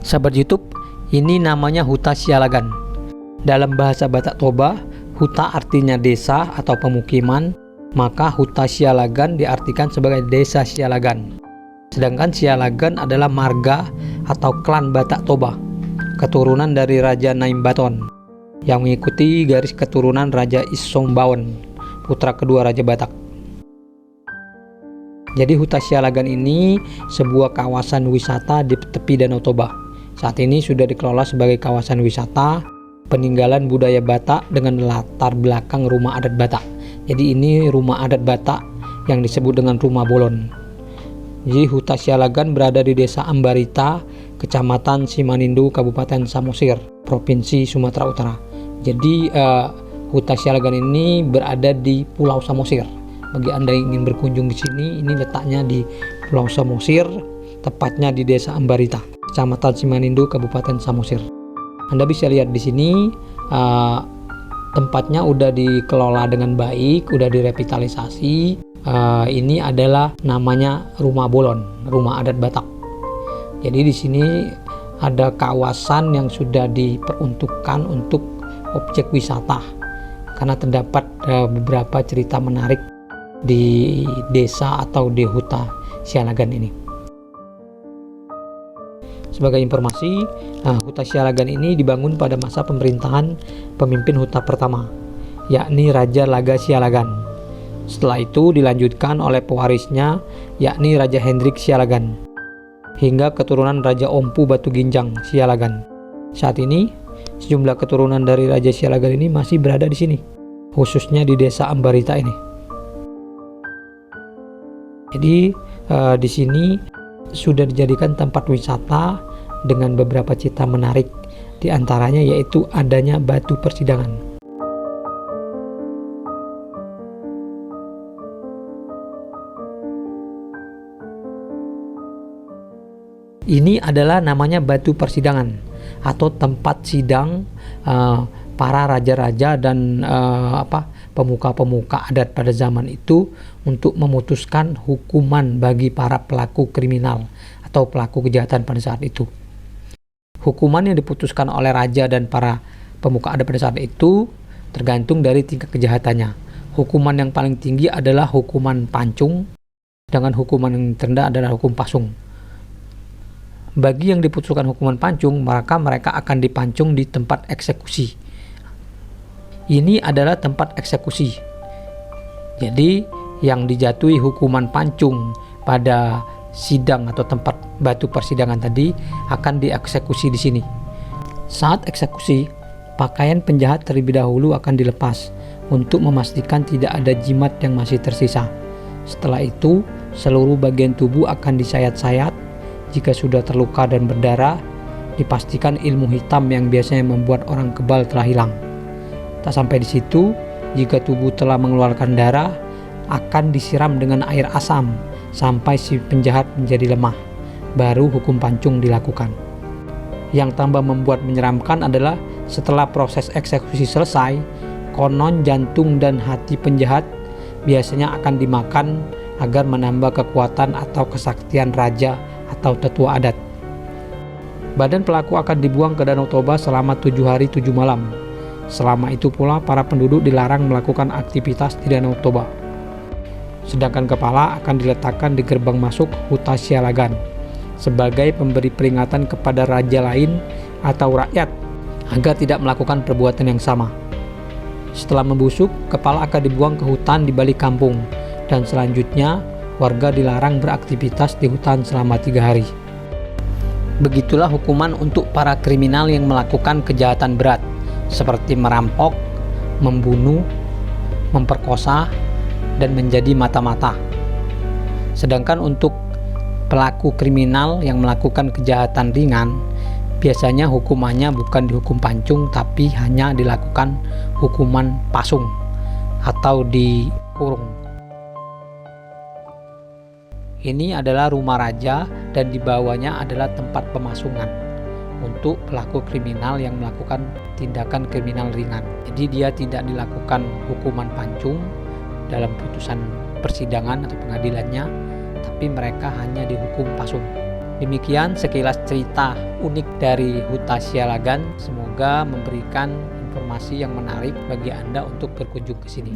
Sahabat YouTube, ini namanya Huta Sialagan. Dalam bahasa Batak Toba, huta artinya desa atau pemukiman, maka Huta Sialagan diartikan sebagai desa Sialagan. Sedangkan Sialagan adalah marga atau klan Batak Toba, keturunan dari Raja Naimbaton, yang mengikuti garis keturunan Raja Isongbawon, putra kedua Raja Batak. Jadi Huta Sialagan ini sebuah kawasan wisata di tepi Danau Toba. Saat ini sudah dikelola sebagai kawasan wisata peninggalan budaya Batak dengan latar belakang rumah adat Batak. Jadi ini rumah adat Batak yang disebut dengan Rumah Bolon. Jadi Huta Sialagan berada di Desa Ambarita, Kecamatan Simanindu, Kabupaten Samosir, Provinsi Sumatera Utara. Jadi Huta Sialagan ini berada di Pulau Samosir. Bagi Anda yang ingin berkunjung di sini, ini letaknya di Pulau Samosir, tepatnya di Desa Ambarita, Kecamatan Simanindu, Kabupaten Samosir. Anda bisa lihat di sini tempatnya udah dikelola dengan baik, udah direvitalisasi. Ini adalah namanya Rumah Bolon, rumah adat Batak. Jadi di sini ada kawasan yang sudah diperuntukkan untuk objek wisata karena terdapat beberapa cerita menarik di desa atau di Huta Sialagan ini. Sebagai informasi, Huta Sialagan ini dibangun pada masa pemerintahan pemimpin Huta pertama, yakni Raja Laga Sialagan. Setelah itu dilanjutkan oleh pewarisnya, yakni Raja Hendrik Sialagan, hingga keturunan Raja Ompu Batu Ginjang Sialagan. Saat ini, sejumlah keturunan dari Raja Sialagan ini masih berada di sini, khususnya di Desa Ambarita ini. Jadi di sini sudah dijadikan tempat wisata dengan beberapa cerita menarik, diantaranya yaitu adanya batu persidangan. Ini adalah namanya batu persidangan atau tempat sidang para raja-raja dan pemuka-pemuka adat pada zaman itu untuk memutuskan hukuman bagi para pelaku kriminal atau pelaku kejahatan pada saat itu. Hukuman yang diputuskan oleh raja dan para pemuka adat pada saat itu tergantung dari tingkat kejahatannya. Hukuman yang paling tinggi adalah hukuman pancung, dengan hukuman yang terendah adalah hukum pasung. Bagi yang diputuskan hukuman pancung, maka mereka akan dipancung di tempat eksekusi. Ini adalah tempat eksekusi. Jadi yang dijatuhi hukuman pancung pada sidang atau tempat batu persidangan tadi akan dieksekusi di sini. Saat eksekusi, pakaian penjahat terlebih dahulu akan dilepas untuk memastikan tidak ada jimat yang masih tersisa. Setelah itu, seluruh bagian tubuh akan disayat-sayat. Jika sudah terluka dan berdarah, dipastikan ilmu hitam yang biasanya membuat orang kebal telah hilang. Tak sampai di situ, jika tubuh telah mengeluarkan darah, akan disiram dengan air asam sampai si penjahat menjadi lemah. Baru hukum pancung dilakukan. Yang tambah membuat menyeramkan adalah setelah proses eksekusi selesai, konon jantung dan hati penjahat biasanya akan dimakan agar menambah kekuatan atau kesaktian raja atau tetua adat. Badan pelaku akan dibuang ke Danau Toba selama 7 hari 7 malam. Selama itu pula para penduduk dilarang melakukan aktivitas di Danau Toba. Sedangkan kepala akan diletakkan di gerbang masuk Huta Sialagan sebagai pemberi peringatan kepada raja lain atau rakyat agar tidak melakukan perbuatan yang sama. Setelah membusuk, kepala akan dibuang ke hutan di balik kampung, dan selanjutnya warga dilarang beraktivitas di hutan selama 3 hari. Begitulah hukuman untuk para kriminal yang melakukan kejahatan berat seperti merampok, membunuh, memperkosa, dan menjadi mata-mata. Sedangkan untuk pelaku kriminal yang melakukan kejahatan ringan, biasanya hukumannya bukan dihukum pancung tapi hanya dilakukan hukuman pasung atau dikurung. Ini adalah rumah raja dan di bawahnya adalah tempat pemasungan untuk pelaku kriminal yang melakukan tindakan kriminal ringan. Jadi dia tidak dilakukan hukuman pancung dalam putusan persidangan atau pengadilannya, tapi mereka hanya dihukum pasung. Demikian sekilas cerita unik dari Huta Sialagan. Semoga memberikan informasi yang menarik bagi Anda untuk berkunjung ke sini.